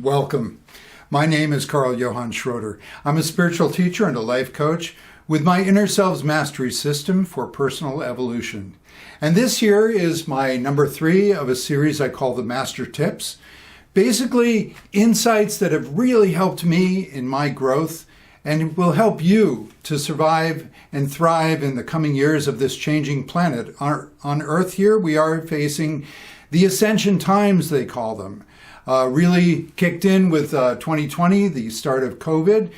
Welcome. My name is Carl Johann Schroeder. I'm a spiritual teacher and a life coach with my Inner Selves Mastery System for personal evolution. And this here is my number 3 of a series I call the Master Tips. Basically, insights that have really helped me in my growth and will help you to survive and thrive in the coming years of this changing planet. On Earth here, we are facing the ascension times, they call them. Really kicked in with 2020, the start of COVID,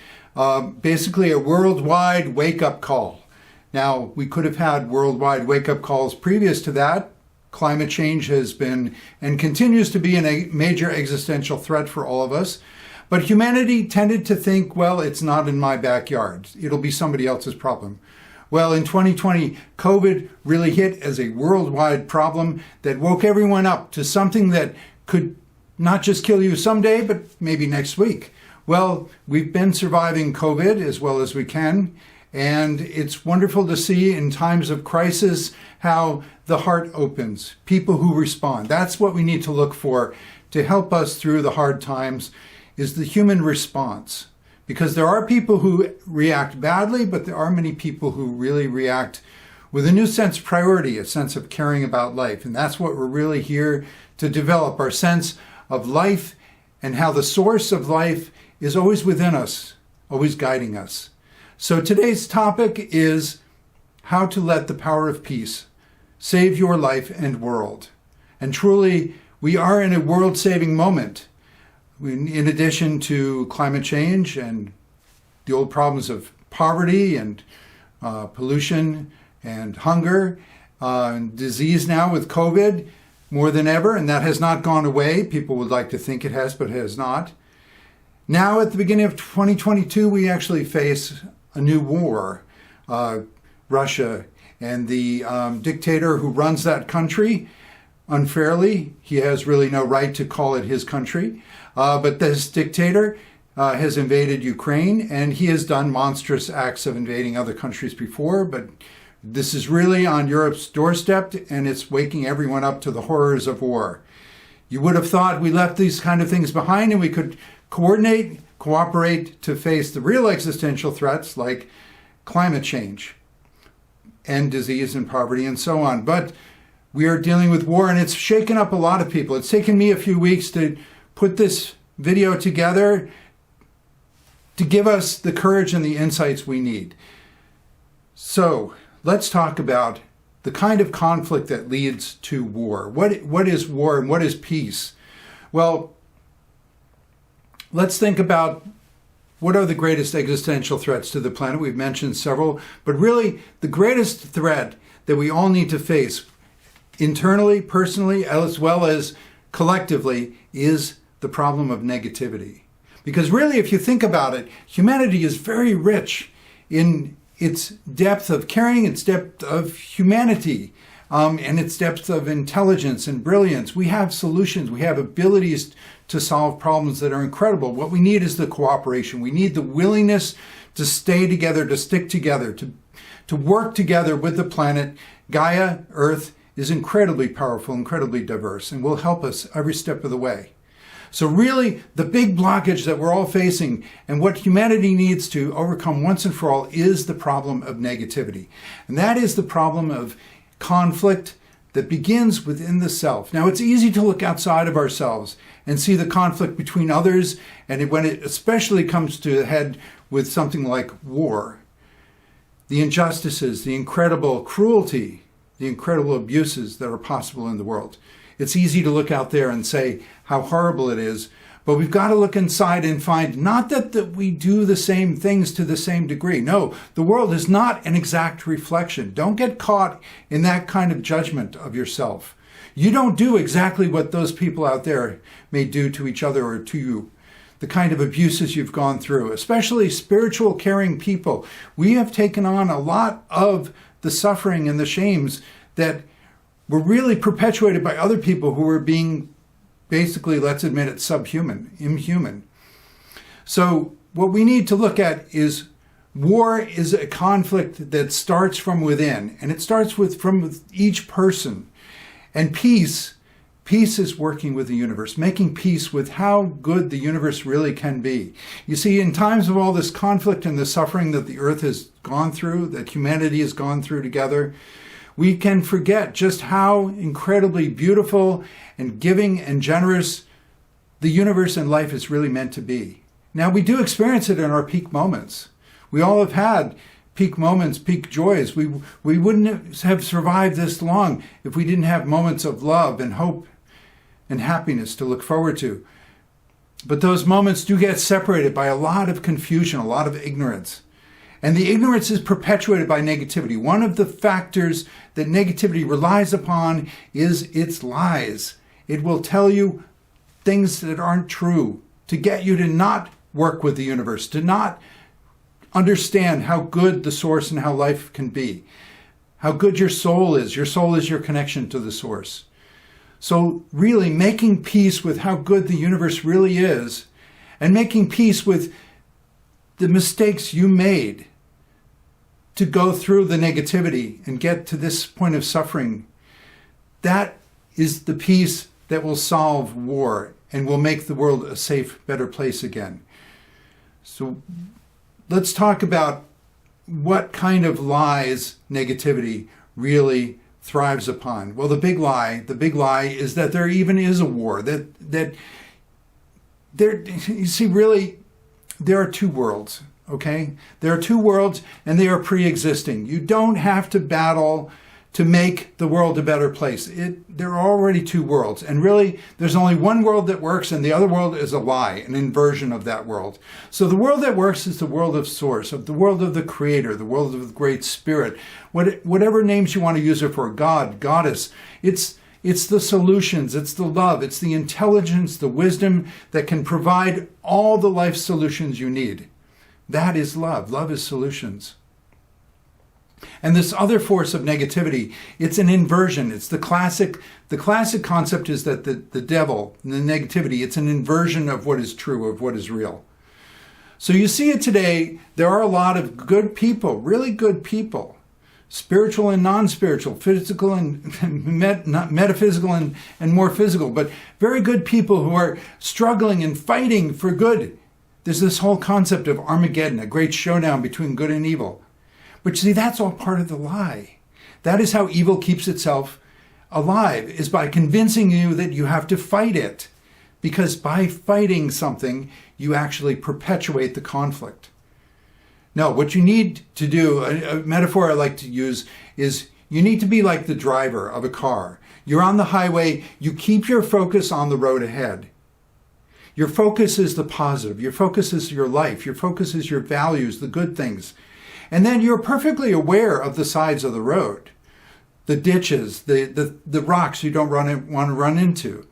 basically a worldwide wake-up call. Now, we could have had worldwide wake-up calls previous to that. Climate change has been and continues to be a major existential threat for all of us. But humanity tended to think, well, it's not in my backyard. It'll be somebody else's problem. Well, in 2020, COVID really hit as a worldwide problem that woke everyone up to something that could not just kill you someday, but maybe next week. Well, we've been surviving COVID as well as we can, and it's wonderful to see in times of crisis how the heart opens, people who respond. That's what we need to look for to help us through the hard times, is the human response. Because there are people who react badly, but there are many people who really react with a new sense of priority, a sense of caring about life. And that's what we're really here to develop, our sense of life and how the source of life is always within us, always guiding us. So today's topic is how to let the power of peace save your life and world. And truly, we are in a world-saving moment. In addition to climate change and the old problems of poverty and pollution and hunger, and disease now with COVID, more than ever, and that has not gone away. People would like to think it has, but it has not. Now, at the beginning of 2022, we actually face a new war. Russia and the dictator who runs that country unfairly. He has really no right to call it his country. But this dictator has invaded Ukraine, and he has done monstrous acts of invading other countries before, but this is really on Europe's doorstep, and it's waking everyone up to the horrors of war. You would have thought we left these kind of things behind and we could coordinate, cooperate to face the real existential threats like climate change and disease and poverty and so on. But we are dealing with war, and it's shaken up a lot of people. It's taken me a few weeks to put this video together to give us the courage and the insights we need. So let's talk about the kind of conflict that leads to war. What is war and what is peace? Well, let's think about what are the greatest existential threats to the planet. We've mentioned several, but really the greatest threat that we all need to face internally, personally, as well as collectively is the problem of negativity. Because really, if you think about it, humanity is very rich in its depth of caring, its depth of humanity, and its depth of intelligence and brilliance. We have solutions. We have abilities to solve problems that are incredible. What we need is the cooperation. We need the willingness to stay together, to stick together, to work together with the planet. Gaia, Earth, is incredibly powerful, incredibly diverse, and will help us every step of the way. So really, the big blockage that we're all facing and what humanity needs to overcome once and for all is the problem of negativity. And that is the problem of conflict that begins within the self. Now, it's easy to look outside of ourselves and see the conflict between others, and when it especially comes to the head with something like war, the injustices, the incredible cruelty, the incredible abuses that are possible in the world. It's easy to look out there and say how horrible it is, but we've got to look inside and find not that we do the same things to the same degree. No, the world is not an exact reflection. Don't get caught in that kind of judgment of yourself. You don't do exactly what those people out there may do to each other or to you. The kind of abuses you've gone through, especially spiritual, caring people. We have taken on a lot of the suffering and the shames that were really perpetuated by other people who were being basically, let's admit it, subhuman, inhuman. So what we need to look at is war is a conflict that starts from within, and it starts from each person. And peace Peace is working with the universe, making peace with how good the universe really can be. You see, in times of all this conflict and the suffering that the earth has gone through, that humanity has gone through together, we can forget just how incredibly beautiful and giving and generous the universe and life is really meant to be. Now, we do experience it in our peak moments. We all have had peak moments, peak joys. We wouldn't have survived this long if we didn't have moments of love and hope and happiness to look forward to. But those moments do get separated by a lot of confusion, a lot of ignorance. And the ignorance is perpetuated by negativity. One of the factors that negativity relies upon is its lies. It will tell you things that aren't true to get you to not work with the universe, to not understand how good the source and how life can be, how good your soul is. Your soul is your connection to the source. So really making peace with how good the universe really is and making peace with the mistakes you made to go through the negativity and get to this point of suffering, that is the peace that will solve war and will make the world a safe, better place again. So let's talk about what kind of lies negativity really thrives upon. Well, the big lie is that there even is a war. That there, you see, really, there are two worlds. Okay, there are two worlds, and they are pre-existing. You don't have to battle to make the world a better place. There are already two worlds, and really, there's only one world that works, and the other world is a lie, an inversion of that world. So the world that works is the world of Source, of the world of the Creator, the world of the Great Spirit, whatever names you want to use it for, God, Goddess. It's the solutions, it's the love, it's the intelligence, the wisdom that can provide all the life solutions you need. That is love. Love is solutions. And this other force of negativity, it's an inversion. It's the classic concept is that the devil, the negativity, it's an inversion of what is true, of what is real. So you see it today, there are a lot of good people, really good people, spiritual and non-spiritual, physical and metaphysical and more physical, but very good people who are struggling and fighting for good. There's this whole concept of Armageddon, a great showdown between good and evil. But see, that's all part of the lie. That is how evil keeps itself alive, is by convincing you that you have to fight it. Because by fighting something, you actually perpetuate the conflict. No, what you need to do, a metaphor I like to use, is you need to be like the driver of a car. You're on the highway, you keep your focus on the road ahead. Your focus is the positive. Your focus is your life. Your focus is your values, the good things. And then you're perfectly aware of the sides of the road, the ditches, the rocks you don't want to run into,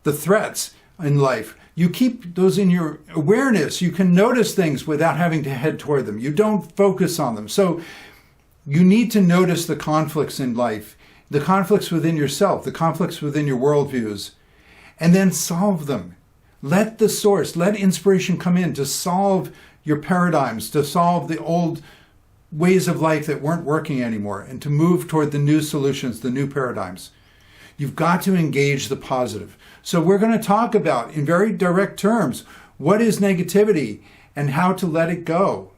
the threats in life. You keep those in your awareness. You can notice things without having to head toward them. You don't focus on them. So you need to notice the conflicts in life, the conflicts within yourself, the conflicts within your worldviews, and then solve them. Let the source, let inspiration come in to solve your paradigms, to solve the old ways of life that weren't working anymore, and to move toward the new solutions, the new paradigms. You've got to engage the positive. So we're going to talk about, in very direct terms, what is negativity and how to let it go.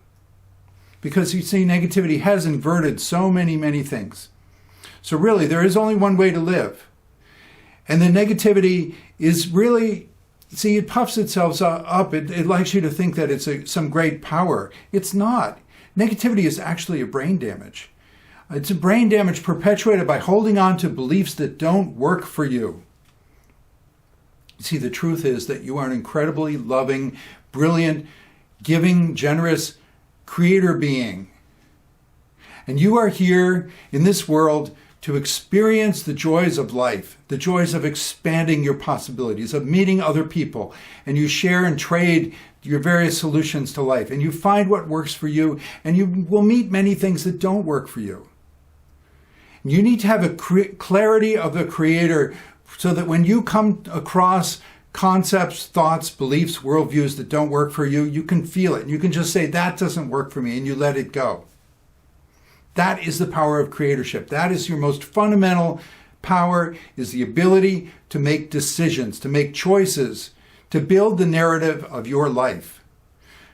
Because you see, negativity has inverted so many things. So really, there is only one way to live. And the negativity is really, see, it puffs itself up. It likes you to think that it's some great power. It's not. Negativity is actually a brain damage. It's a brain damage perpetuated by holding on to beliefs that don't work for you. See, the truth is that you are an incredibly loving, brilliant, giving, generous creator being. And you are here in this world to experience the joys of life, the joys of expanding your possibilities, of meeting other people, and you share and trade your various solutions to life, and you find what works for you, and you will meet many things that don't work for you. You need to have a clarity of the Creator so that when you come across concepts, thoughts, beliefs, worldviews that don't work for you, you can feel it. You can just say, that doesn't work for me, and you let it go. That is the power of creatorship. That is your most fundamental power is the ability to make decisions, to make choices, to build the narrative of your life.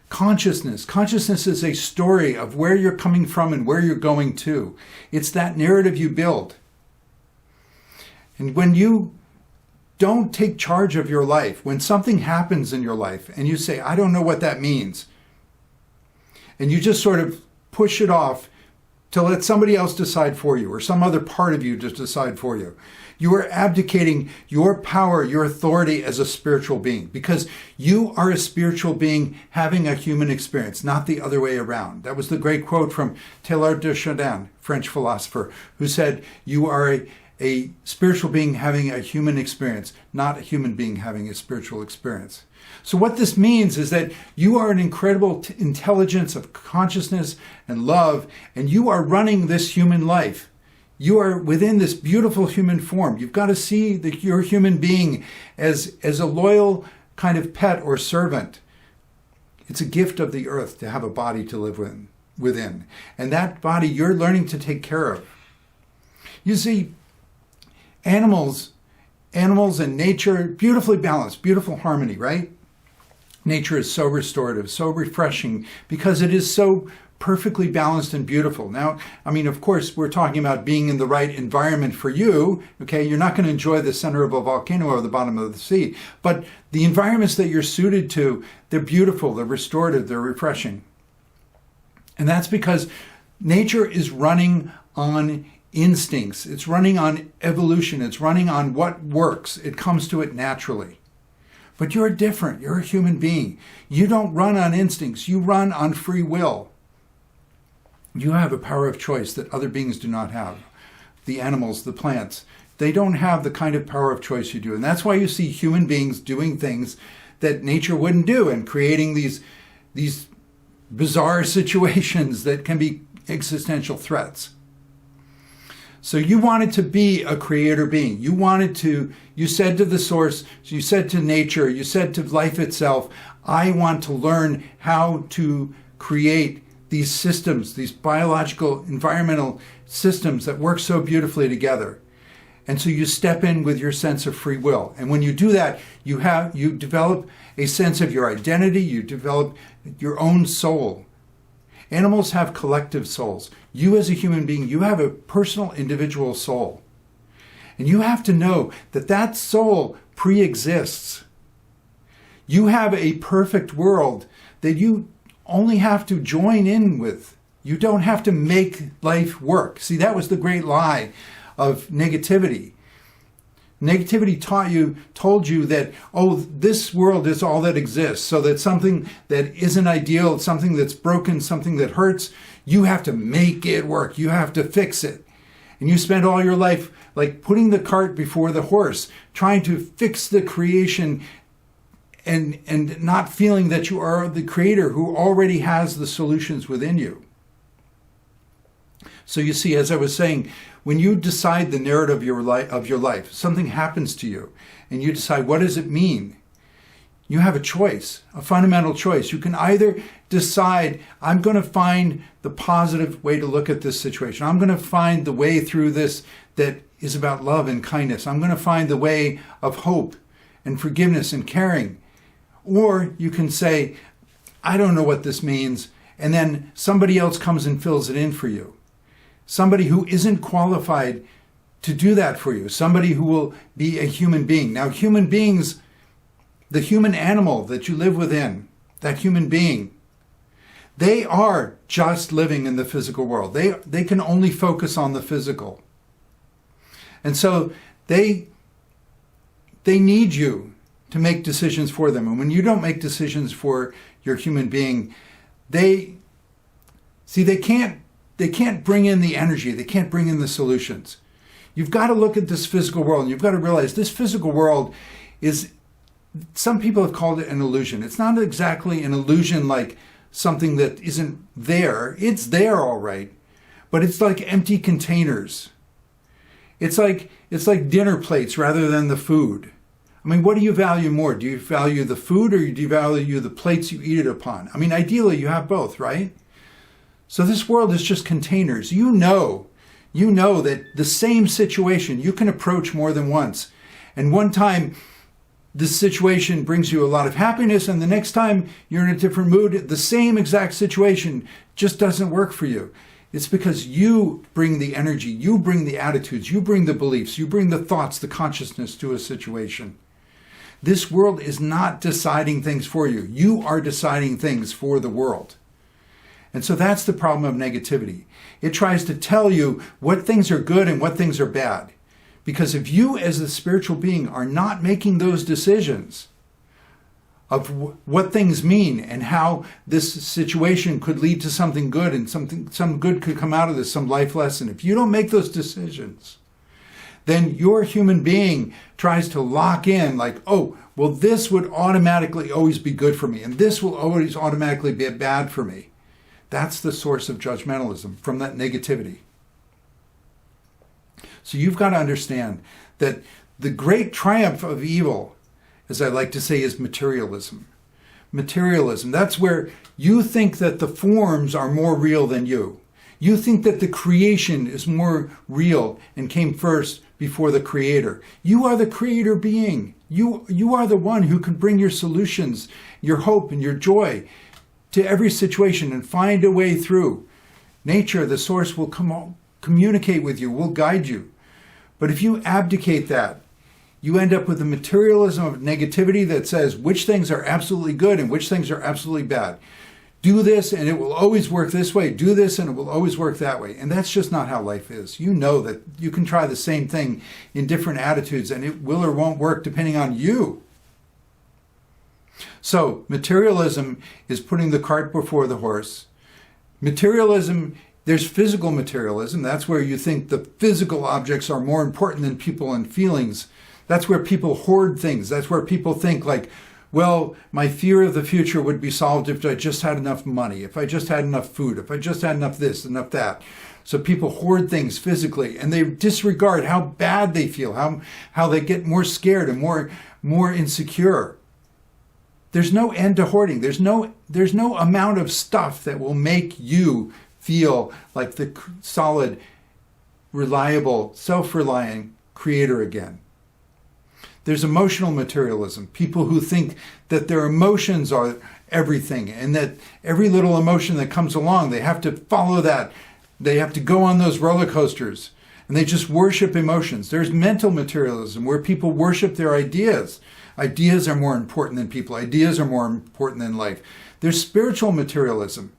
Consciousness is a story of where you're coming from and where you're going to. It's that narrative you build. And when you don't take charge of your life, when something happens in your life and you say, I don't know what that means, and you just sort of push it off to let somebody else decide for you or some other part of you just decide for you, you are abdicating your power, your authority as a spiritual being, because you are a spiritual being having a human experience, not the other way around. That was the great quote from Teilhard de Chardin, French philosopher, who said, you are a spiritual being having a human experience, not a human being having a spiritual experience. So what this means is that you are an incredible intelligence of consciousness and love, and you are running this human life. You are within this beautiful human form. You've got to see your human being as a loyal kind of pet or servant. It's a gift of the earth to have a body to live within. And that body you're learning to take care of. You see, animals and nature, beautifully balanced, beautiful harmony, right? Nature is so restorative, so refreshing, because it is so perfectly balanced and beautiful. Now, I mean, of course, we're talking about being in the right environment for you, okay? You're not going to enjoy the center of a volcano or the bottom of the sea, but the environments that you're suited to, they're beautiful, they're restorative, they're refreshing. And that's because nature is running on instincts. It's running on evolution. It's running on what works. It comes to it naturally. But you're different. You're a human being. You don't run on instincts. You run on free will. You have a power of choice that other beings do not have. The animals, the plants, they don't have the kind of power of choice you do. And that's why you see human beings doing things that nature wouldn't do and creating these bizarre situations that can be existential threats. So you wanted to be a creator being. You said to the source, you said to nature, you said to life itself, I want to learn how to create these systems, these biological, environmental systems that work so beautifully together. And so you step in with your sense of free will. And when you do that, you develop a sense of your identity, you develop your own soul. Animals have collective souls. You as a human being, you have a personal individual soul. And you have to know that that soul pre-exists. You have a perfect world that you only have to join in with. You don't have to make life work. See, that was the great lie of negativity. Negativity told you that, oh, this world is all that exists, so that something that isn't ideal, something that's broken, something that hurts, you have to make it work. You have to fix it. And you spend all your life like putting the cart before the horse, trying to fix the creation and not feeling that you are the creator who already has the solutions within you. So you see, as I was saying, when you decide the narrative of your life, something happens to you, and you decide, what does it mean? You have a choice, a fundamental choice. You can either decide, I'm going to find the positive way to look at this situation. I'm going to find the way through this that is about love and kindness. I'm going to find the way of hope and forgiveness and caring. Or you can say, I don't know what this means, and then somebody else comes and fills it in for you. Somebody who isn't qualified to do that for you. Somebody who will be a human being. Now, human beings, the human animal that you live within, that human being, they are just living in the physical world. They can only focus on the physical. And so they need you to make decisions for them. And when you don't make decisions for your human being, they can't bring in the energy. They can't bring in the solutions. You've got to look at this physical world, and you've got to realize this physical world is, some people have called it an illusion. It's not exactly an illusion like something that isn't there. It's there all right, but it's like empty containers. It's like dinner plates rather than the food. I mean, what do you value more? Do you value the food, or do you value the plates you eat it upon? I mean, ideally you have both, right? So this world is just containers. You know You know that the same situation you can approach more than once. And one time this situation brings you a lot of happiness, and the next time you're in a different mood, the same exact situation just doesn't work for you. It's because you bring the energy, you bring the attitudes, you bring the beliefs, you bring the thoughts, the consciousness to a situation. This world is not deciding things for you. You are deciding things for the world. And so that's the problem of negativity. It tries to tell you what things are good and what things are bad. Because if you as a spiritual being are not making those decisions of what things mean and how this situation could lead to something good and some good could come out of this, some life lesson, if you don't make those decisions, then your human being tries to lock in like, oh, well, this would automatically always be good for me, and this will always automatically be bad for me. That's the source of judgmentalism, from that negativity. So you've got to understand that the great triumph of evil, as I like to say, is materialism. Materialism, that's where you think that the forms are more real than you. You think that the creation is more real and came first before the creator. You are the creator being. You are the one who can bring your solutions, your hope and your joy to every situation and find a way through. Nature, the source, will communicate with you, will guide you. But if you abdicate that, you end up with a materialism of negativity that says which things are absolutely good and which things are absolutely bad. Do this and it will always work this way. Do this and it will always work that way. And that's just not how life is. You know that you can try the same thing in different attitudes and it will or won't work depending on you. So materialism is putting the cart before the horse. Materialism, there's physical materialism. That's where you think the physical objects are more important than people and feelings. That's where people hoard things. That's where people think like, well, my fear of the future would be solved if I just had enough money, if I just had enough food, if I just had enough this, enough that. So people hoard things physically and they disregard how bad they feel, how they get more scared and more insecure. There's no end to hoarding. There's no amount of stuff that will make you feel like the solid, reliable, self-reliant creator again. There's emotional materialism, people who think that their emotions are everything and that every little emotion that comes along, they have to follow that. They have to go on those roller coasters and they just worship emotions. There's mental materialism where people worship their ideas. Ideas are more important than people. Ideas are more important than life. There's spiritual materialism,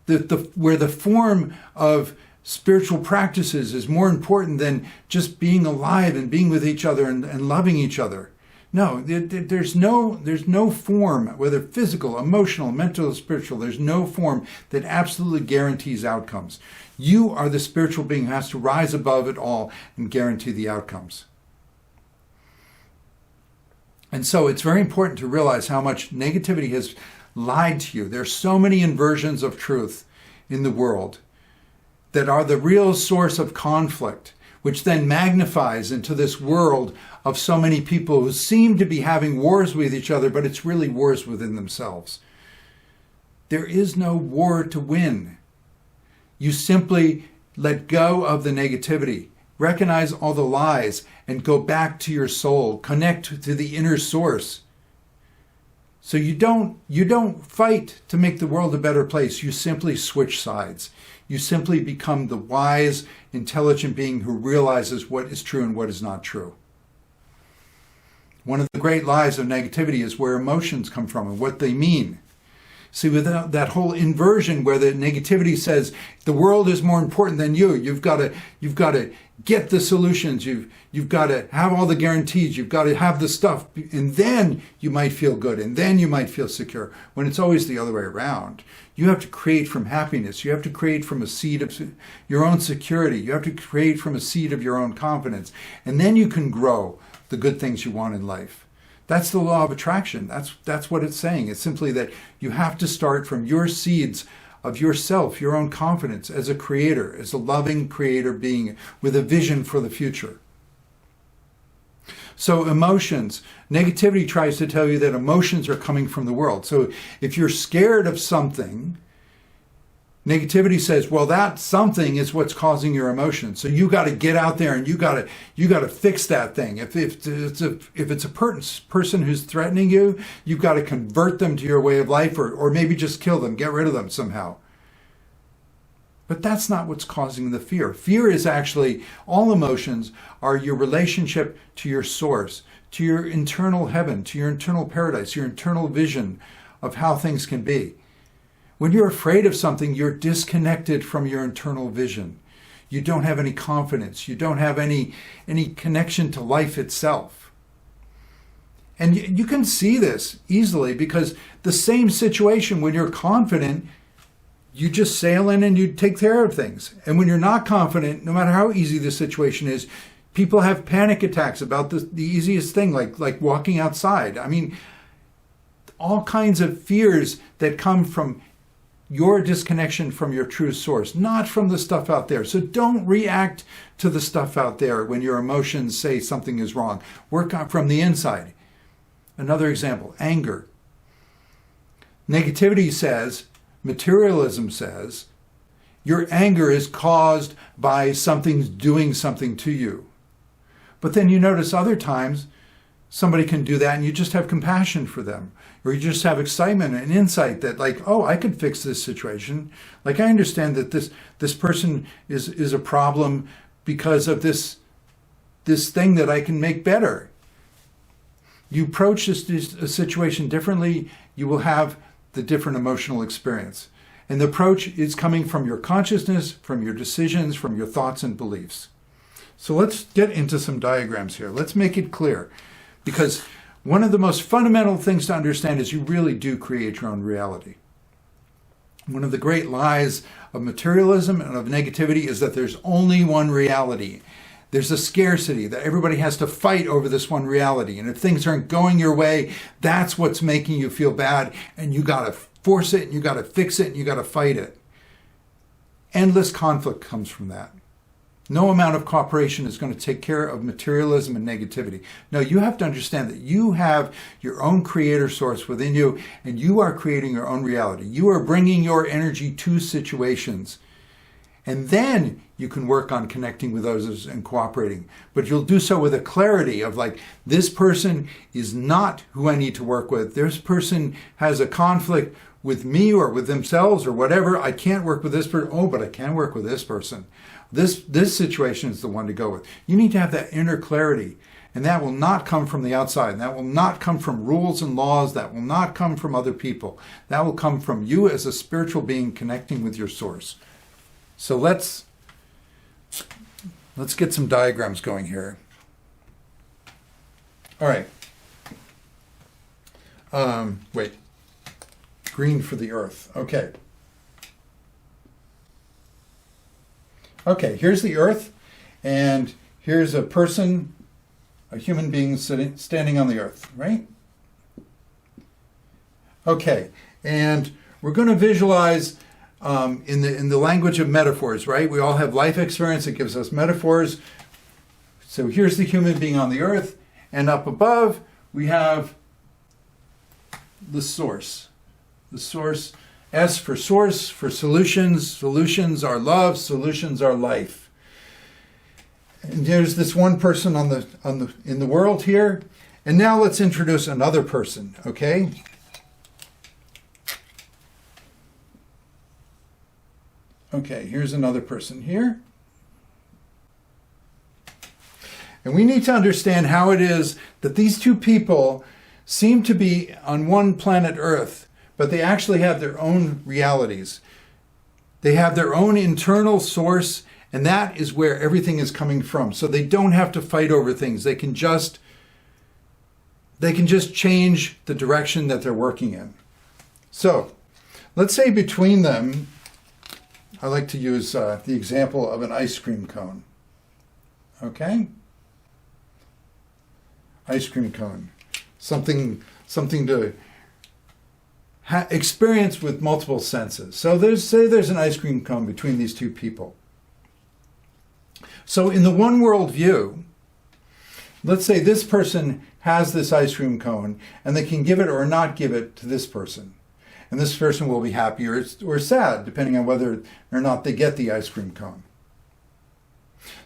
where the form of spiritual practices is more important than just being alive and being with each other and loving each other. No, there's no form, whether physical, emotional, mental, spiritual, there's no form that absolutely guarantees outcomes. You are the spiritual being who has to rise above it all and guarantee the outcomes. And so it's very important to realize how much negativity has lied to you. There's so many inversions of truth in the world that are the real source of conflict, which then magnifies into this world of so many people who seem to be having wars with each other, but it's really wars within themselves. There is no war to win. You simply let go of the negativity, recognize all the lies, and go back to your soul, connect to the inner source. So you don't fight to make the world a better place. You simply switch sides. You simply become the wise, intelligent being who realizes what is true and what is not true. One of the great lies of negativity is where emotions come from and what they mean. See, without that whole inversion where the negativity says the world is more important than you, you've got to get the solutions, you've got to have all the guarantees, you've got to have the stuff, and then you might feel good, and then you might feel secure, when it's always the other way around. You have to create from happiness. You have to create from a seed of your own security. You have to create from a seed of your own confidence, and then you can grow the good things you want in life. That's the law of attraction. That's what it's saying. It's simply that you have to start from your seeds of yourself, your own confidence as a creator, as a loving creator being with a vision for the future. So emotions, negativity tries to tell you that emotions are coming from the world. So if you're scared of something, Negativity says, well, that something is what's causing your emotion. So you got to get out there and you got to fix that thing. If it's a person who's threatening you, you've got to convert them to your way of life, or maybe just kill them, get rid of them somehow. But that's not what's causing the fear. Fear is actually, all emotions are your relationship to your source, to your internal heaven, to your internal paradise, your internal vision of how things can be. When you're afraid of something, you're disconnected from your internal vision. You don't have any confidence. You don't have any connection to life itself. And you can see this easily, because the same situation, when you're confident, you just sail in and you take care of things. And when you're not confident, no matter how easy the situation is, people have panic attacks about the easiest thing, like walking outside. I mean, all kinds of fears that come from your disconnection from your true source, not from the stuff out there. So don't react to the stuff out there when your emotions say something is wrong. Work on from the inside. Another example, anger. Negativity says, materialism says, your anger is caused by something doing something to you. But then you notice other times somebody can do that and you just have compassion for them. Or you just have excitement and insight that, like, oh, I could fix this situation. Like, I understand that this person is a problem because of this thing that I can make better. You approach this situation differently, you will have the different emotional experience. And the approach is coming from your consciousness, from your decisions, from your thoughts and beliefs. So let's get into some diagrams here. Let's make it clear. Because one of the most fundamental things to understand is you really do create your own reality. One of the great lies of materialism and of negativity is that there's only one reality. There's a scarcity that everybody has to fight over this one reality. And if things aren't going your way, that's what's making you feel bad. And you got to force it, and you got to fix it, and you got to fight it. Endless conflict comes from that. No amount of cooperation is going to take care of materialism and negativity. No, you have to understand that you have your own creator source within you, and you are creating your own reality. You are bringing your energy to situations. And then you can work on connecting with others and cooperating. But you'll do so with a clarity of, like, this person is not who I need to work with. This person has a conflict with me or with themselves or whatever. I can't work with this person. Oh, but I can work with this person. This situation is the one to go with. You need to have that inner clarity. And that will not come from the outside. And that will not come from rules and laws. That will not come from other people. That will come from you as a spiritual being connecting with your source. So let's get some diagrams going here. All right. Wait. Green for the earth. Okay. Okay, here's the earth, and here's a person, a human being standing on the earth, right? Okay, and we're going to visualize in the language of metaphors, right? We all have life experience. It gives us metaphors. So here's the human being on the earth, and up above we have the source. The source, S for source, for solutions. Solutions are love. Solutions are life. And there's this one person in the world here. And now let's introduce another person, okay? Okay, here's another person here. And we need to understand how it is that these two people seem to be on one planet Earth, but they actually have their own realities. They have their own internal source, and that is where everything is coming from. So they don't have to fight over things. They can just change the direction that they're working in. So let's say between them, I like to use the example of an ice cream cone. Okay? Ice cream cone. Something to experience with multiple senses. So there's an ice cream cone between these two people. So in the one world view, let's say this person has this ice cream cone and they can give it or not give it to this person. And this person will be happy or sad, depending on whether or not they get the ice cream cone.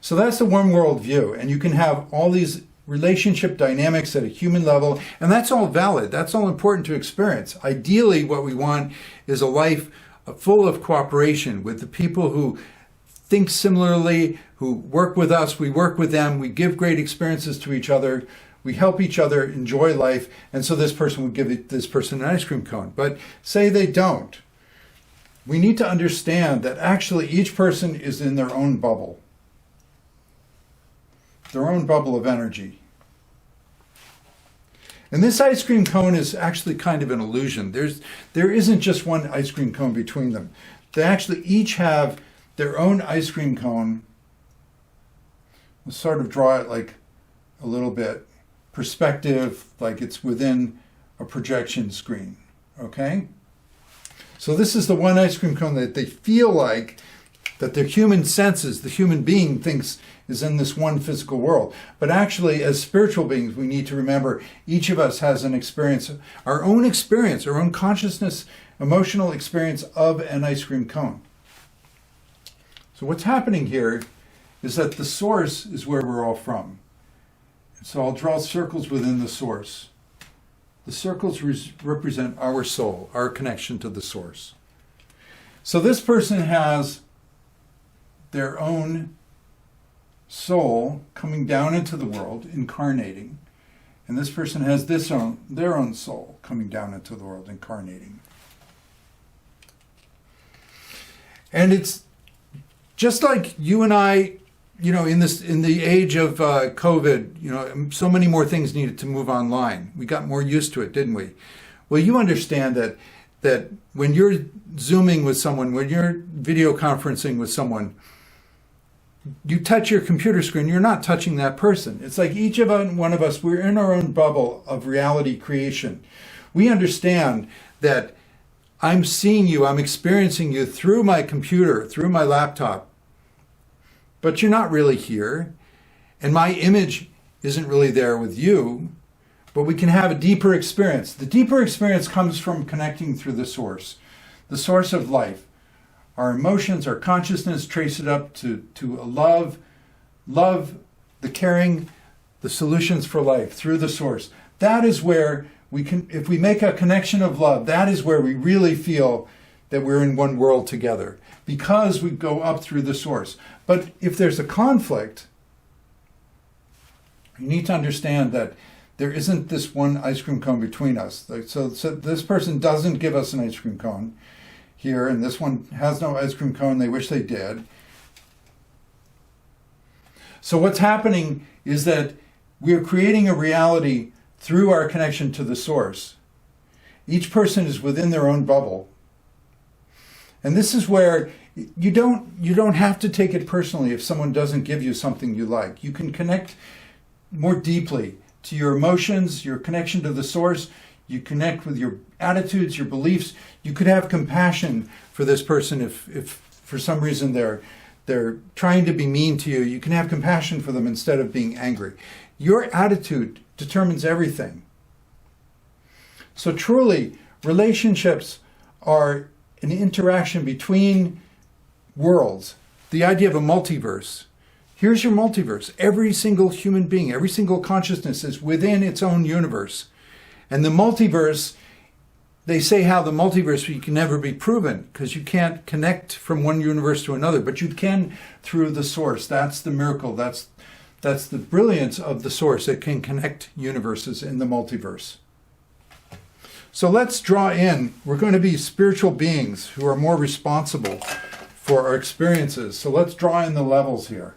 So that's the one world view. And you can have all these relationship dynamics at a human level, and that's all valid. That's all important to experience. Ideally, what we want is a life full of cooperation with the people who think similarly, who work with us, we work with them, we give great experiences to each other, we help each other enjoy life, and so this person would give this person an ice cream cone. But say they don't. We need to understand that actually each person is in their own bubble of energy. And this ice cream cone is actually kind of an illusion. There isn't just one ice cream cone between them. They actually each have their own ice cream cone. We'll sort of draw it like a little bit perspective, like it's within a projection screen, okay? So this is the one ice cream cone that they feel like that their human senses, the human being thinks is in this one physical world. But actually, as spiritual beings, we need to remember each of us has an experience, our own consciousness, emotional experience of an ice cream cone. So what's happening here is that the source is where we're all from. So I'll draw circles within the source. The circles represent our soul, our connection to the source. So this person has their own soul coming down into the world, incarnating. And this person has their own soul coming down into the world, incarnating. And it's just like you and I, in the age of COVID, so many more things needed to move online. We got more used to it, didn't we? Well, you understand that when you're Zooming with someone, when you're video conferencing with someone, you touch your computer screen, you're not touching that person. It's like each of one of us, we're in our own bubble of reality creation. We understand that I'm seeing you, I'm experiencing you through my computer, through my laptop, but you're not really here. And my image isn't really there with you, but we can have a deeper experience. The deeper experience comes from connecting through the source of life. Our emotions, our consciousness, trace it up to a love, the caring, the solutions for life through the source. That is where we can, if we make a connection of love, that is where we really feel that we're in one world together, because we go up through the source. But if there's a conflict, you need to understand that there isn't this one ice cream cone between us. So this person doesn't give us an ice cream cone here, and this one has no ice cream cone. They wish they did. So what's happening is that we're creating a reality through our connection to the source. Each person is within their own bubble. And this is where you don't have to take it personally if someone doesn't give you something you like. You can connect more deeply to your emotions, your connection to the source. You connect with your attitudes, your beliefs. You could have compassion for this person if for some reason they're trying to be mean to you. You can have compassion for them instead of being angry. Your attitude determines everything. So truly, relationships are an interaction between worlds. The idea of a multiverse. Here's your multiverse. Every single human being, every single consciousness is within its own universe. And the multiverse, they say how the multiverse can never be proven because you can't connect from one universe to another, but you can through the source. That's the miracle. That's the brilliance of the source. It can connect universes in the multiverse. So let's draw in. We're going to be spiritual beings who are more responsible for our experiences. So let's draw in the levels here.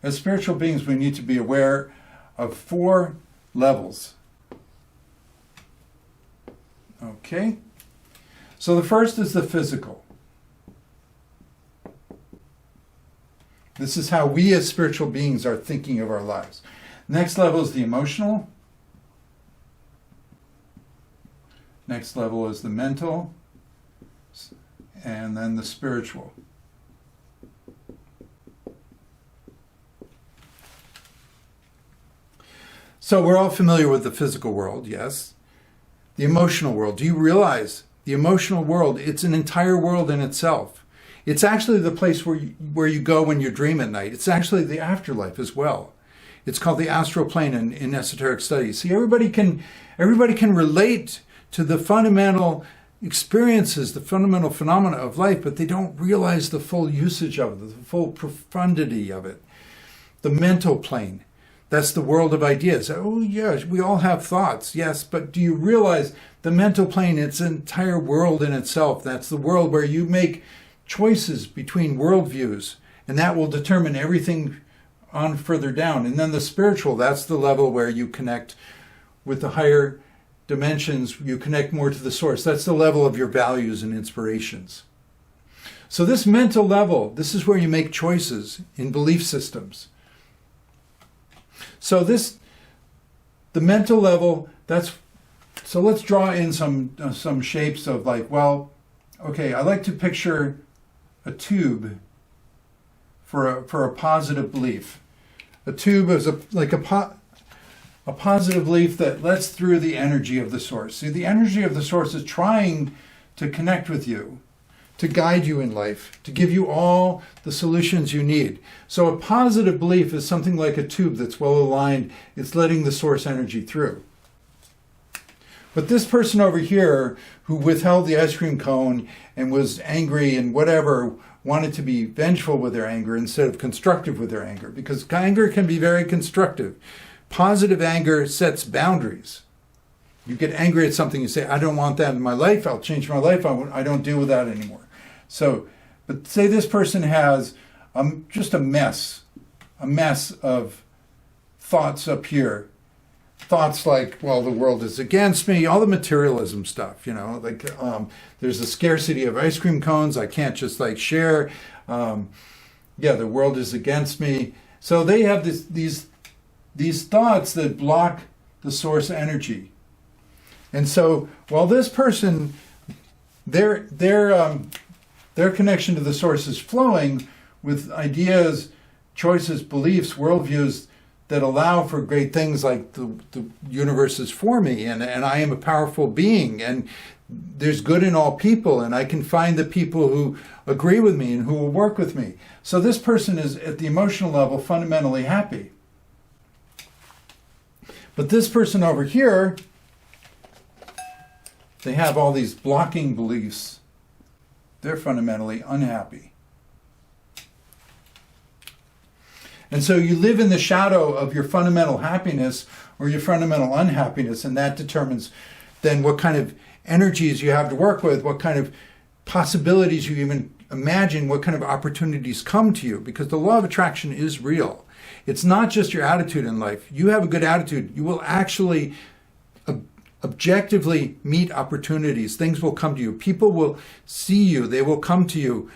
As spiritual beings, we need to be aware of 4 levels. Okay, so the first is the physical. This is how we as spiritual beings are thinking of our lives. Next level is the emotional. Next level is the mental. And then the spiritual. So we're all familiar with the physical world, yes. The emotional world. Do you realize the emotional world, it's an entire world in itself. It's actually the place where you go when you dream at night. It's actually the afterlife as well. It's called the astral plane in esoteric studies. See, everybody can relate to the fundamental experiences, the fundamental phenomena of life, but they don't realize the full usage of it, the full profundity of it. The mental plane, that's the world of ideas. Oh yes, we all have thoughts, yes, but do you realize the mental plane, it's an entire world in itself. That's the world where you make choices between worldviews, and that will determine everything on further down. And then the spiritual, that's the level where you connect with the higher dimensions, you connect more to the source. That's the level of your values and inspirations. So this mental level, this is where you make choices in belief systems. So the mental level, so let's draw in some shapes of like, well, okay, I like to picture a tube for a positive belief. A tube is a positive belief that lets through the energy of the source. See, the energy of the source is trying to connect with you, to guide you in life, to give you all the solutions you need. So a positive belief is something like a tube that's well aligned. It's letting the source energy through. But this person over here who withheld the ice cream cone and was angry and whatever, wanted to be vengeful with their anger instead of constructive with their anger, because anger can be very constructive. Positive anger sets boundaries. You get angry at something, you say, I don't want that in my life, I'll change my life, I don't deal with that anymore. So, but say this person has just a mess of thoughts up here. Thoughts like, well, the world is against me, all the materialism stuff, like there's a scarcity of ice cream cones, I can't just like share. The world is against me. So they have these thoughts that block the source energy. And so while this person, their connection to the source is flowing with ideas, choices, beliefs, worldviews that allow for great things like the universe is for me and I am a powerful being and there's good in all people and I can find the people who agree with me and who will work with me. So this person is at the emotional level fundamentally happy. But this person over here, they have all these blocking beliefs. They're fundamentally unhappy. And so you live in the shadow of your fundamental happiness or your fundamental unhappiness, and that determines then what kind of energies you have to work with, what kind of possibilities you even imagine, what kind of opportunities come to you, because the law of attraction is real. It's not just your attitude in life. You have a good attitude, you will actually objectively meet opportunities. Things will come to you. People will see you. They will come to you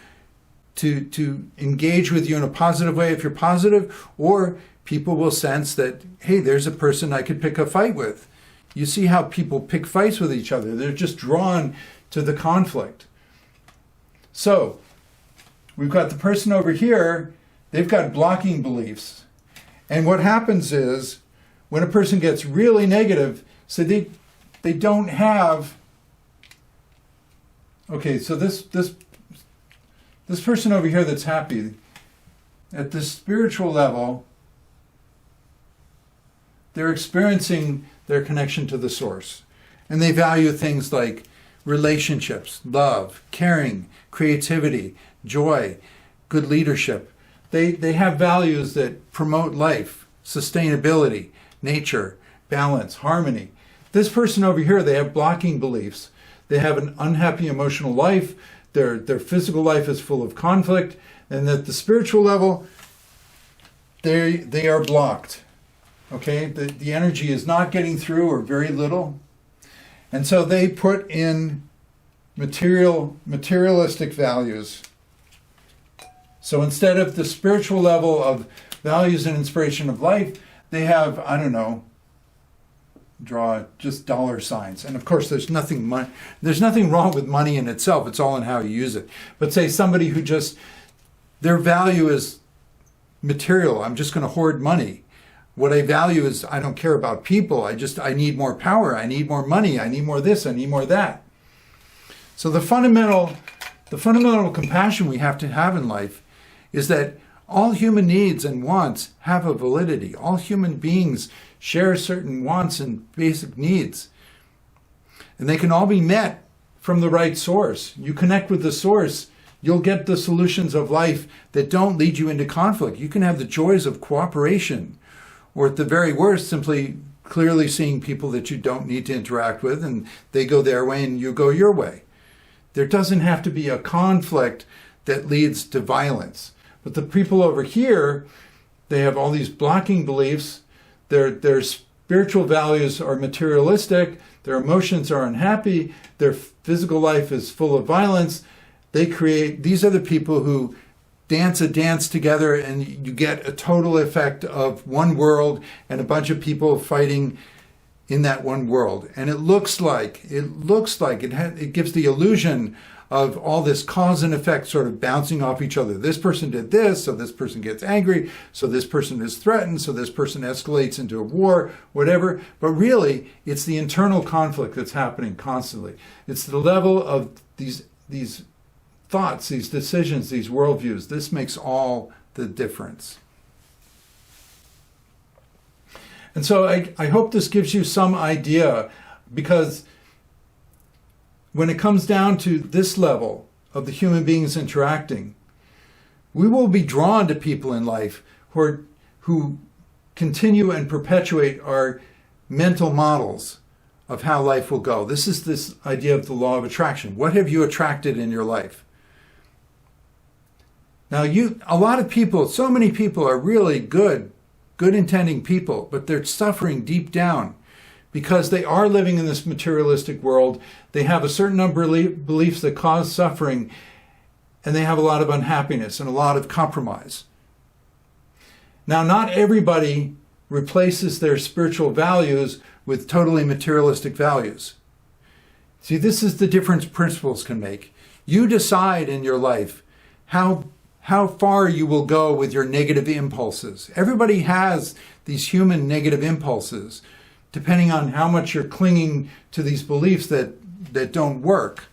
to engage with you in a positive way if you're positive, or people will sense that, hey, there's a person I could pick a fight with. You see how people pick fights with each other. They're just drawn to the conflict. So we've got the person over here, they've got blocking beliefs. And what happens is when a person gets really negative, so they don't have, okay, so this person over here that's happy, at the spiritual level, they're experiencing their connection to the source. And they value things like relationships, love, caring, creativity, joy, good leadership. They have values that promote life, sustainability, nature, balance, harmony. This person over here, they have blocking beliefs. They have an unhappy emotional life. Their physical life is full of conflict. And at the spiritual level, they are blocked. Okay? The energy is not getting through or very little. And so they put in materialistic values. So instead of the spiritual level of values and inspiration of life, they have, I don't know, draw just dollar signs. And of course, there's nothing wrong with money in itself. It's all in how you use it. But say somebody who just, their value is material. I'm just going to hoard money. What I value is I don't care about people. I need more power. I need more money. I need more this. I need more that. So the fundamental compassion we have to have in life is that all human needs and wants have a validity. All human beings share certain wants and basic needs. And they can all be met from the right source. You connect with the source, you'll get the solutions of life that don't lead you into conflict. You can have the joys of cooperation, or at the very worst, simply clearly seeing people that you don't need to interact with, and they go their way and you go your way. There doesn't have to be a conflict that leads to violence. But the people over here, they have all these blocking beliefs. Their spiritual values are materialistic. Their emotions are unhappy. Their physical life is full of violence. These are the people who dance a dance together, and you get a total effect of one world and a bunch of people fighting in that one world. And it gives the illusion of all this cause and effect sort of bouncing off each other. This person did this, so this person gets angry, so this person is threatened, so this person escalates into a war, whatever. But really, it's the internal conflict that's happening constantly. It's the level of these thoughts, these decisions, these worldviews. This makes all the difference. And so I hope this gives you some idea, because when it comes down to this level of the human beings interacting, we will be drawn to people in life who continue and perpetuate our mental models of how life will go. This is this idea of the law of attraction. What have you attracted in your life? Now, a lot of people, so many people are really good intending people, but they're suffering deep down because they are living in this materialistic world. They have a certain number of beliefs that cause suffering, and they have a lot of unhappiness and a lot of compromise. Now, not everybody replaces their spiritual values with totally materialistic values. See, this is the difference principles can make. You decide in your life how far you will go with your negative impulses. Everybody has these human negative impulses, depending on how much you're clinging to these beliefs that don't work.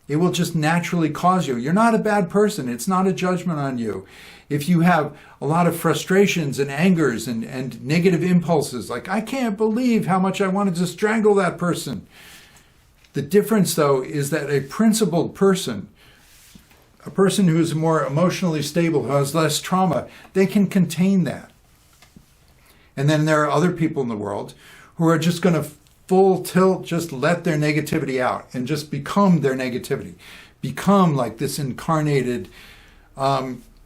It will just naturally cause you. You're not a bad person. It's not a judgment on you. If you have a lot of frustrations and angers and negative impulses, like, I can't believe how much I wanted to strangle that person. The difference, though, is that a principled person, a person who is more emotionally stable, who has less trauma, they can contain that. And then there are other people in the world who are just going to full tilt, just let their negativity out and just become their negativity, become like this incarnated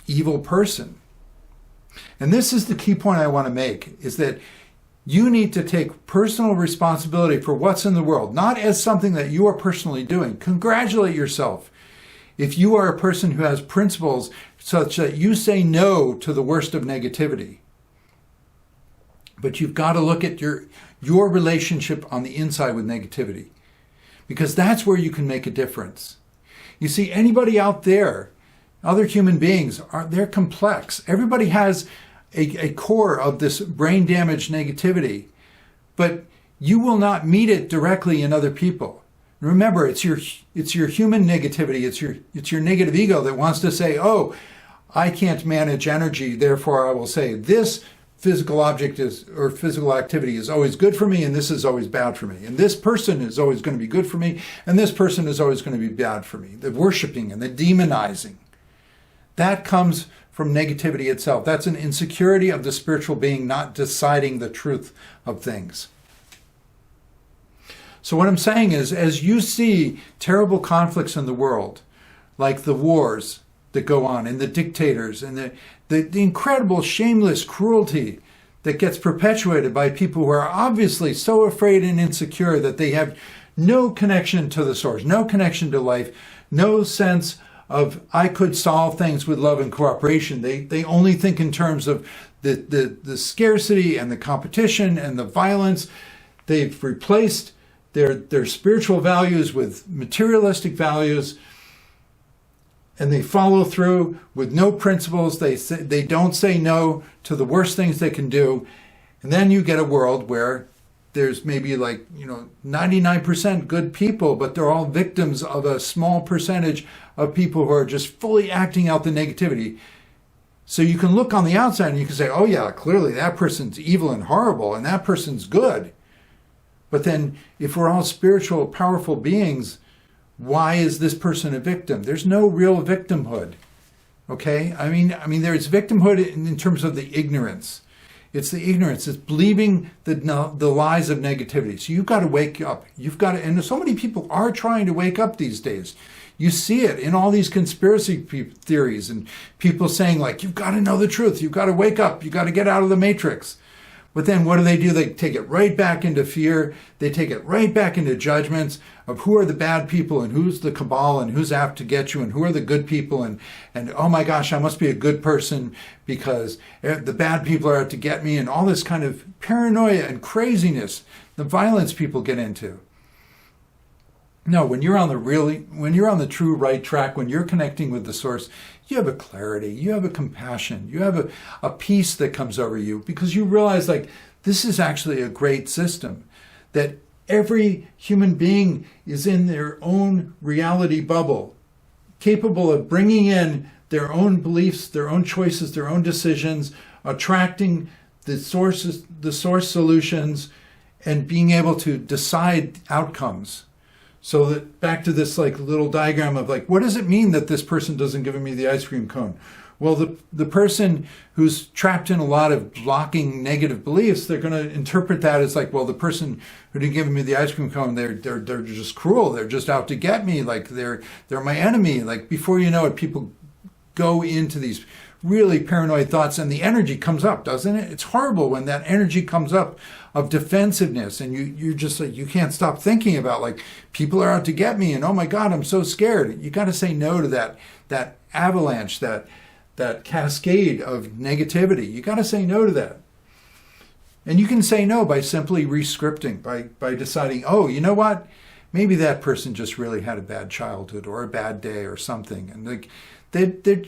evil person. And this is the key point I want to make, is that you need to take personal responsibility for what's in the world, not as something that you are personally doing. Congratulate yourself if you are a person who has principles such that you say no to the worst of negativity. But you've got to look at your relationship on the inside with negativity, because that's where you can make a difference. You see, anybody out there, other human beings, they're complex. Everybody has a core of this brain damaged negativity, but you will not meet it directly in other people. Remember, it's your human negativity, it's your negative ego that wants to say, oh, I can't manage energy, therefore I will say this physical object or physical activity is always good for me, and this is always bad for me. And this person is always going to be good for me, and this person is always going to be bad for me. The worshiping and the demonizing. That comes from negativity itself. That's an insecurity of the spiritual being not deciding the truth of things. So what I'm saying is, as you see terrible conflicts in the world, like the wars that go on, and the dictators, and the incredible shameless cruelty that gets perpetuated by people who are obviously so afraid and insecure that they have no connection to the source, no connection to life, no sense of I could solve things with love and cooperation. They only think in terms of the scarcity and the competition and the violence. They've replaced their spiritual values with materialistic values, and they follow through with no principles. They don't say no to the worst things they can do, And then you get a world where there's maybe 99% good people, but they're all victims of a small percentage of people who are just fully acting out the negativity. So you can look on the outside and you can say, oh yeah, clearly that person's evil and horrible and that person's good. But then if we're all spiritual, powerful beings, why is this person a victim? There's no real victimhood. Okay? I mean, there's victimhood in terms of the ignorance. It's the ignorance. It's believing the lies of negativity. So you've got to wake up. And so many people are trying to wake up these days. You see it in all these conspiracy theories and people saying you've got to know the truth. You've got to wake up. You've got to get out of the matrix. But then what do? They take it right back into fear. They take it right back into judgments of who are the bad people and who's the cabal and who's out to get you and who are the good people. And oh my gosh, I must be a good person because the bad people are out to get me, and all this kind of paranoia and craziness, the violence people get into. No, when you're on the true right track, when you're connecting with the source, you have a clarity, you have a compassion, you have a peace that comes over you because you realize this is actually a great system, that every human being is in their own reality bubble, capable of bringing in their own beliefs, their own choices, their own decisions, attracting the source solutions, and being able to decide outcomes. So that back to this little diagram of what does it mean that this person doesn't give me the ice cream cone? Well, the person who's trapped in a lot of blocking negative beliefs, they're going to interpret that as the person who didn't give me the ice cream cone, they're just cruel. They're just out to get me. They're my enemy. Before you know it, people go into these really paranoid thoughts and the energy comes up, doesn't it? It's horrible when that energy comes up of defensiveness and you just you can't stop thinking about people are out to get me and oh my God, I'm so scared. You got to say no to that avalanche, that cascade of negativity. You got to say no to that. And you can say no by simply re-scripting, by deciding, oh, you know what? Maybe that person just really had a bad childhood or a bad day or something. And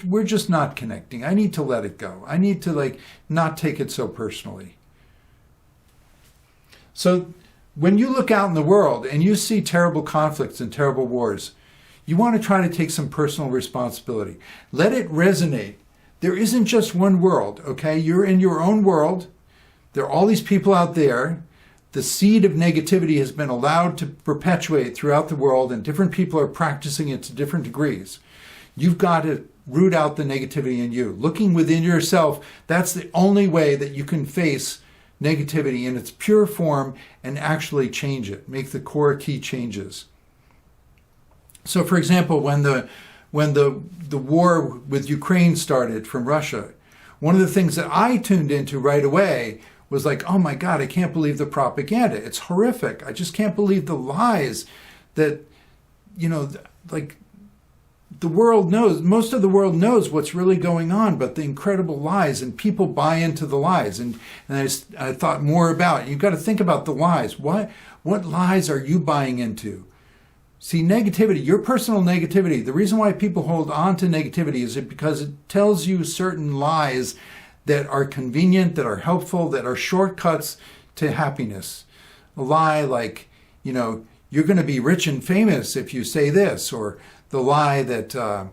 we're just not connecting. I need to let it go. I need to not take it so personally. So when you look out in the world and you see terrible conflicts and terrible wars, you want to try to take some personal responsibility. Let it resonate. There isn't just one world, okay? You're in your own world. There are all these people out there. The seed of negativity has been allowed to perpetuate throughout the world, and different people are practicing it to different degrees. You've got to root out the negativity in you. Looking within yourself, that's the only way that you can face negativity in its pure form and actually change it, make the core key changes. So for example, when the war with Ukraine started from Russia, one of the things that I tuned into right away was oh my God, I can't believe the propaganda. It's horrific. I just can't believe the lies that, the world knows, most of the world knows what's really going on, but the incredible lies, and people buy into the lies. And I thought more about, you've got to think about the lies. What lies are you buying into? See, negativity, your personal negativity, the reason why people hold on to negativity is because it tells you certain lies that are convenient, that are helpful, that are shortcuts to happiness. A lie you're going to be rich and famous if you say this, or the lie that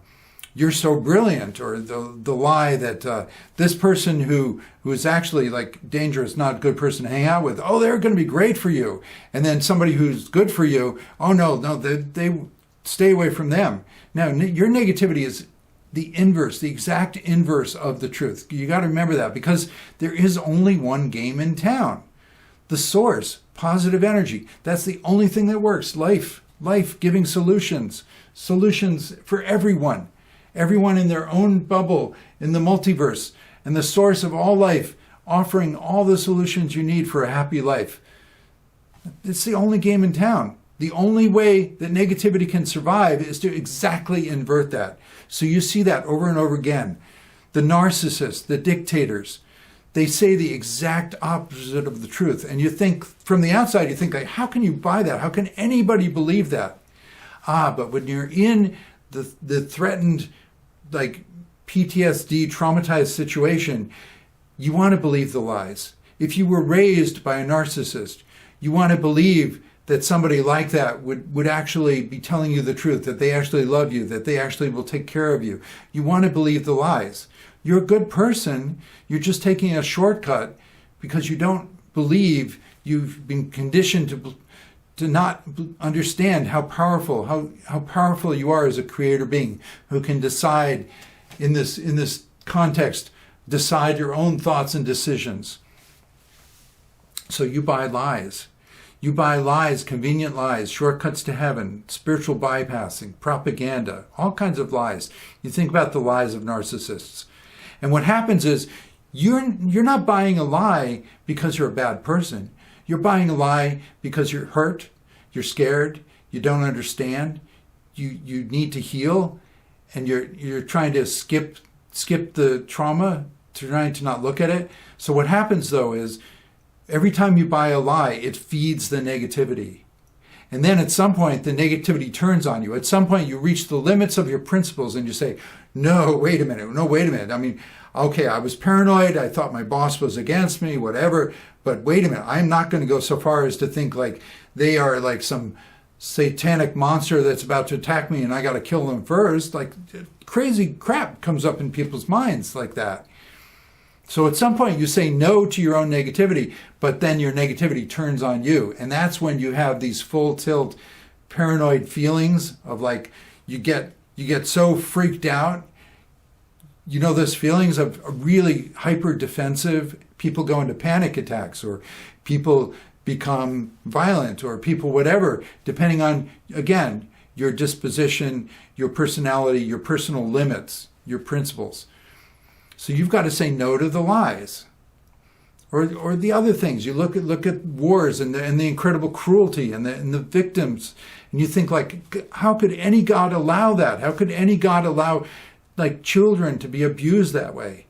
you're so brilliant, or the lie that this person who is actually dangerous, not a good person to hang out with, oh, they're going to be great for you. And then somebody who's good for you, oh no, they stay away from them. Now, your negativity is the inverse, the exact inverse of the truth. You got to remember that, because there is only one game in town. The source, positive energy. That's the only thing that works. Life giving solutions for everyone. Everyone in their own bubble, in the multiverse, and the source of all life, offering all the solutions you need for a happy life. It's the only game in town. The only way that negativity can survive is to exactly invert that. So you see that over and over again. The narcissists, the dictators, they say the exact opposite of the truth. And you think, from the outside, you think, how can you buy that? How can anybody believe that? But when you're in the threatened, PTSD, traumatized situation, you want to believe the lies. if you were raised by a narcissist, you want to believe that somebody like that would actually be telling you the truth, that they actually love you, that they actually will take care of you. You want to believe the lies. You're a good person. You're just taking a shortcut because you don't believe, you've been conditioned to not understand how powerful you are as a creator being who can decide in this context, decide your own thoughts and decisions. So you buy lies. You buy lies, convenient lies, shortcuts to heaven, spiritual bypassing, propaganda, all kinds of lies. You think about the lies of narcissists. And what happens is you're not buying a lie because you're a bad person. You're buying a lie because you're hurt, you're scared, you don't understand, you need to heal, and you're trying to skip the trauma, trying to not look at it. So what happens though is every time you buy a lie, it feeds the negativity. And then at some point, the negativity turns on you. At some point, you reach the limits of your principles and you say, no, wait a minute. I mean, okay, I was paranoid. I thought my boss was against me, whatever. But wait a minute, I'm not going to go so far as to think like they are like some satanic monster that's about to attack me and I got to kill them first. Like crazy crap comes up in people's minds like that. So at some point you say no to your own negativity, but then your negativity turns on you. And that's when you have these full tilt paranoid feelings of like you get so freaked out. You know, those feelings of really hyper defensive, people go into panic attacks or people become violent or people whatever, depending on, again, your disposition, your personality, your personal limits, your principles. So you've got to say no to the lies, or the other things. You look at wars and the incredible cruelty and the victims, and you think like, how could any God allow that? How could any God allow like children to be abused that way?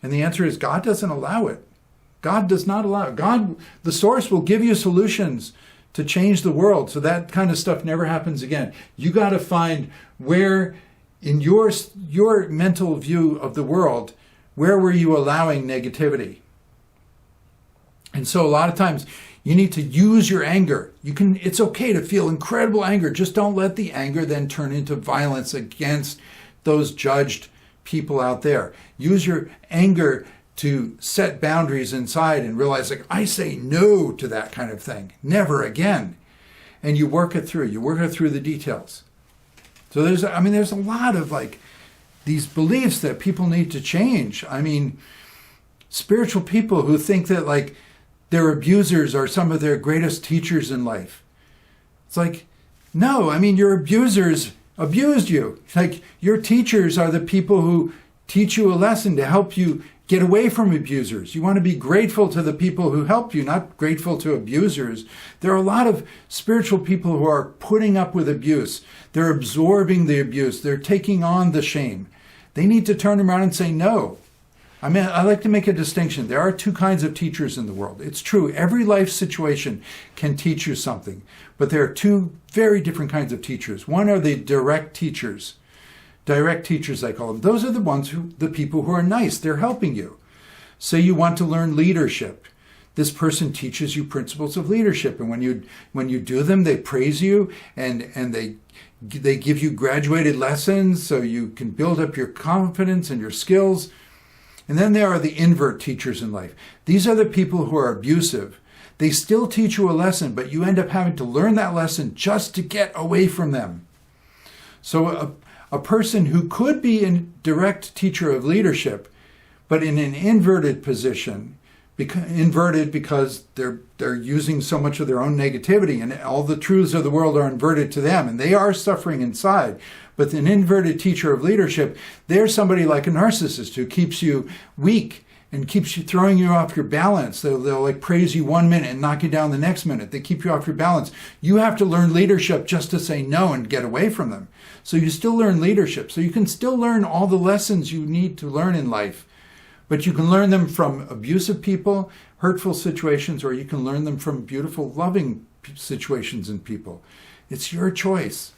And the answer is God doesn't allow it. God does not allow it. God, the source, will give you solutions to change the world, so that kind of stuff never happens again. You got to find where, in your mental view of the world, where were you allowing negativity? And so a lot of times you need to use your anger. It's okay to feel incredible anger. Just don't let the anger then turn into violence against those judged people out there. Use your anger to set boundaries inside and realize, like, I say no to that kind of thing. Never again. And you work it through. You work it through the details. So there's a lot of like these beliefs that people need to change. I mean, spiritual people who think that like their abusers are some of their greatest teachers in life. It's like, no, I mean, your abusers abused you. Like your teachers are the people who teach you a lesson to help you get away from abusers. You want to be grateful to the people who help you, not grateful to abusers. There are a lot of spiritual people who are putting up with abuse. They're absorbing the abuse. They're taking on the shame. They need to turn around and say no. I mean, I like to make a distinction. There are two kinds of teachers in the world. It's true, every life situation can teach you something. But there are two very different kinds of teachers. One are the direct teachers. Direct teachers, I call them. Those are the people who are nice. They're helping you. Say you want to learn leadership. This person teaches you principles of leadership. And when you do them, they praise you and they give you graduated lessons so you can build up your confidence and your skills. And then there are the invert teachers in life. These are the people who are abusive. They still teach you a lesson, but you end up having to learn that lesson just to get away from them. So a person who could be a direct teacher of leadership, but in an inverted position, inverted because they're using so much of their own negativity and all the truths of the world are inverted to them and they are suffering inside. But an inverted teacher of leadership, they're somebody like a narcissist who keeps you weak and keeps you throwing you off your balance. They'll like praise you 1 minute and knock you down the next minute. They keep you off your balance. You have to learn leadership just to say no and get away from them. So you still learn leadership. So you can still learn all the lessons you need to learn in life. But you can learn them from abusive people, hurtful situations, or you can learn them from beautiful, loving situations and people. It's your choice.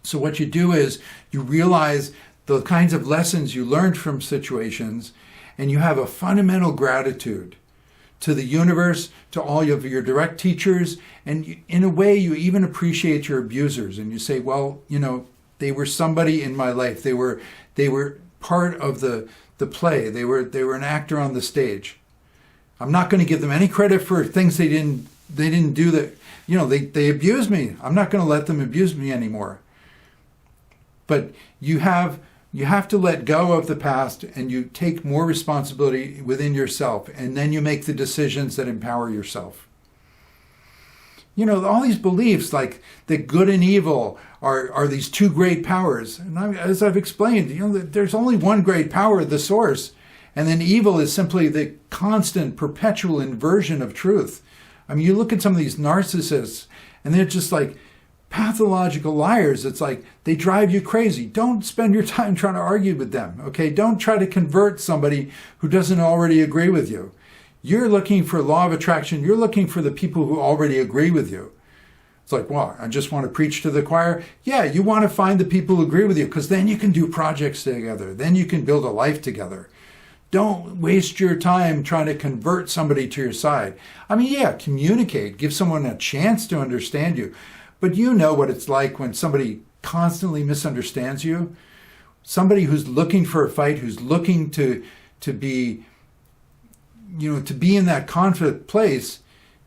So what you do is you realize the kinds of lessons you learned from situations, and you have a fundamental gratitude to the universe, to all of your direct teachers, and in a way you even appreciate your abusers, and you say, well, they were somebody in my life. They were part of the play. They were an actor on the stage. I'm not going to give them any credit for things they didn't do that. They abused me. I'm not going to let them abuse me anymore. But you have to let go of the past, and you take more responsibility within yourself, and then you make the decisions that empower yourself. All these beliefs like that good and evil are these two great powers. And as I've explained, there's only one great power, the source. And then evil is simply the constant, perpetual inversion of truth. I mean, you look at some of these narcissists, and they're just like pathological liars. It's like they drive you crazy. Don't spend your time trying to argue with them, okay? Don't try to convert somebody who doesn't already agree with you. You're looking for law of attraction. You're looking for the people who already agree with you. It's like, well, I just want to preach to the choir. Yeah, you want to find the people who agree with you, because then you can do projects together. Then you can build a life together. Don't waste your time trying to convert somebody to your side. I mean, yeah, communicate. Give someone a chance to understand you. But you know what it's like when somebody constantly misunderstands you. Somebody who's looking for a fight, who's looking to be, to be in that conflict place.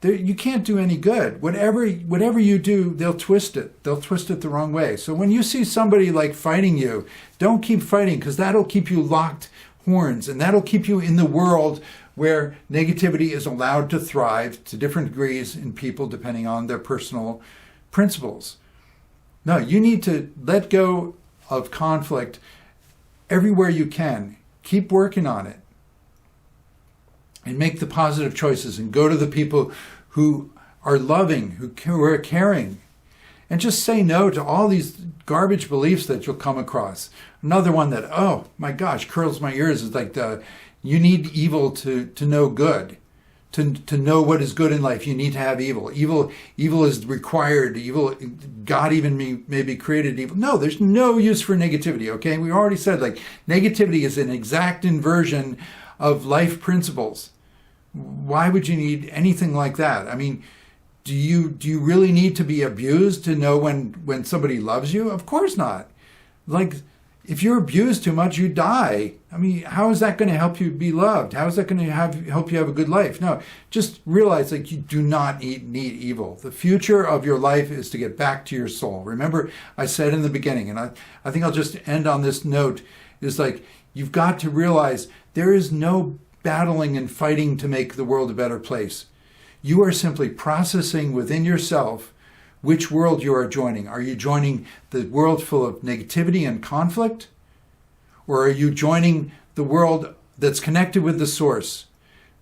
You can't do any good. Whatever you do, they'll twist it. They'll twist it the wrong way. So when you see somebody like fighting you, don't keep fighting, because that'll keep you locked horns, and that'll keep you in the world where negativity is allowed to thrive to different degrees in people depending on their personal principles. No, you need to let go of conflict everywhere you can. Keep working on it. And make the positive choices, and go to the people who are loving, who are caring. And just say no to all these garbage beliefs that you'll come across. Another one that, oh my gosh, curls my ears is like you need evil to know good. To know what is good in life, you need to have evil. Evil is required. God even maybe created evil. No, there's no use for negativity, okay? We already said, like, negativity is an exact inversion of life principles. Why would you need anything like that? I mean, do you really need to be abused to know when somebody loves you? Of course not. Like, if you're abused too much, you die. I mean, how is that going to help you be loved? How is that going to help you have a good life? No, just realize, like, you do not need evil. The future of your life is to get back to your soul. Remember, I said in the beginning, and I think I'll just end on this note, is like, you've got to realize there is no battling and fighting to make the world a better place. You are simply processing within yourself which world you are joining. Are you joining the world full of negativity and conflict? Or are you joining the world that's connected with the source,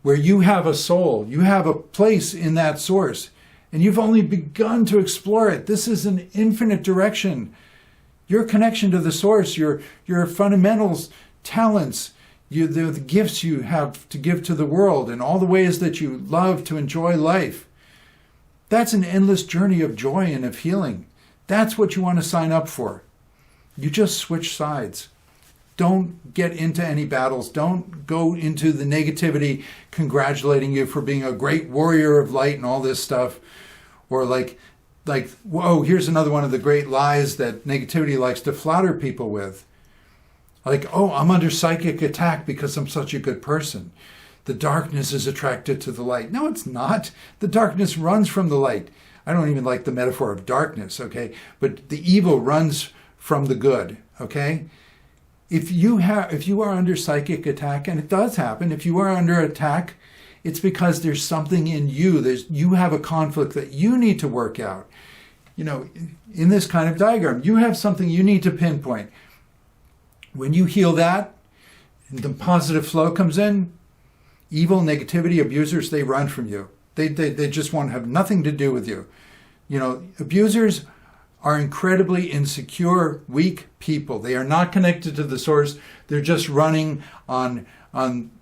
where you have a soul, you have a place in that source, and you've only begun to explore it? This is an infinite direction. Your connection to the source, your fundamentals, talents, the gifts you have to give to the world, and all the ways that you love to enjoy life. That's an endless journey of joy and of healing. That's what you want to sign up for. You just switch sides. Don't get into any battles. Don't go into the negativity congratulating you for being a great warrior of light and all this stuff. Or like, whoa, here's another one of the great lies that negativity likes to flatter people with. Like, oh, I'm under psychic attack because I'm such a good person. The darkness is attracted to the light. No, it's not. The darkness runs from the light. I don't even like the metaphor of darkness, okay? But the evil runs from the good, okay? If you are under psychic attack, and it does happen, if you are under attack, it's because there's something in you. You have a conflict that you need to work out. In this kind of diagram, you have something you need to pinpoint. When you heal that, and the positive flow comes in, evil, negativity, abusers, they run from you. They just want to have nothing to do with you. Abusers are incredibly insecure, weak people. They are not connected to the source. They're just running on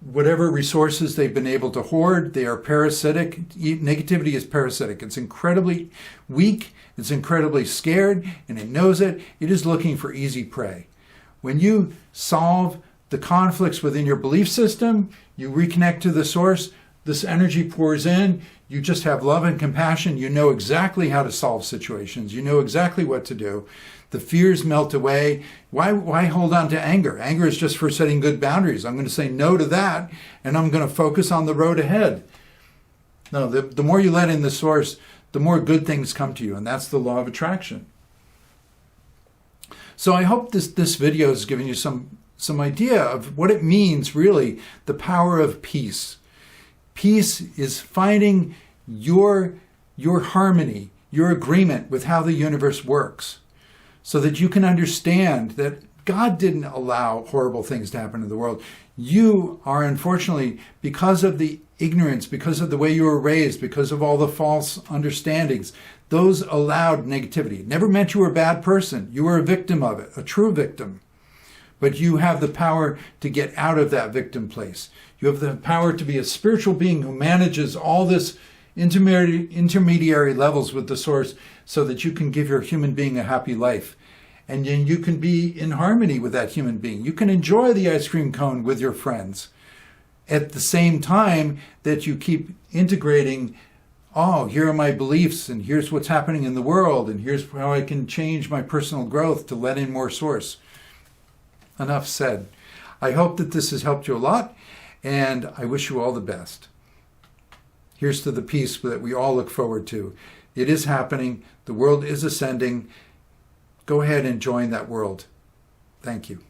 whatever resources they've been able to hoard. They are parasitic. Negativity is parasitic. It's incredibly weak. It's incredibly scared, and it knows it. It is looking for easy prey. When you solve the conflicts within your belief system, you reconnect to the source, this energy pours in, you just have love and compassion, you know exactly how to solve situations, you know exactly what to do. The fears melt away. Why hold on to anger? Anger is just for setting good boundaries. I'm going to say no to that, and I'm going to focus on the road ahead. No, the more you let in the source, the more good things come to you, and that's the law of attraction. So I hope this video has given you some idea of what it means, really, the power of peace. Peace is finding your harmony, your agreement with how the universe works, so that you can understand that God didn't allow horrible things to happen in the world. You are, unfortunately, because of the ignorance, because of the way you were raised, because of all the false understandings, those allowed negativity. It never meant you were a bad person. You were a victim of it, a true victim. But you have the power to get out of that victim place. You have the power to be a spiritual being who manages all this intermediary levels with the source, so that you can give your human being a happy life. And then you can be in harmony with that human being. You can enjoy the ice cream cone with your friends at the same time that you keep integrating, oh, here are my beliefs, and here's what's happening in the world, and here's how I can change my personal growth to let in more source. Enough said. I hope that this has helped you a lot, and I wish you all the best. Here's to the peace that we all look forward to. It is happening. The world is ascending. Go ahead and join that world. Thank you.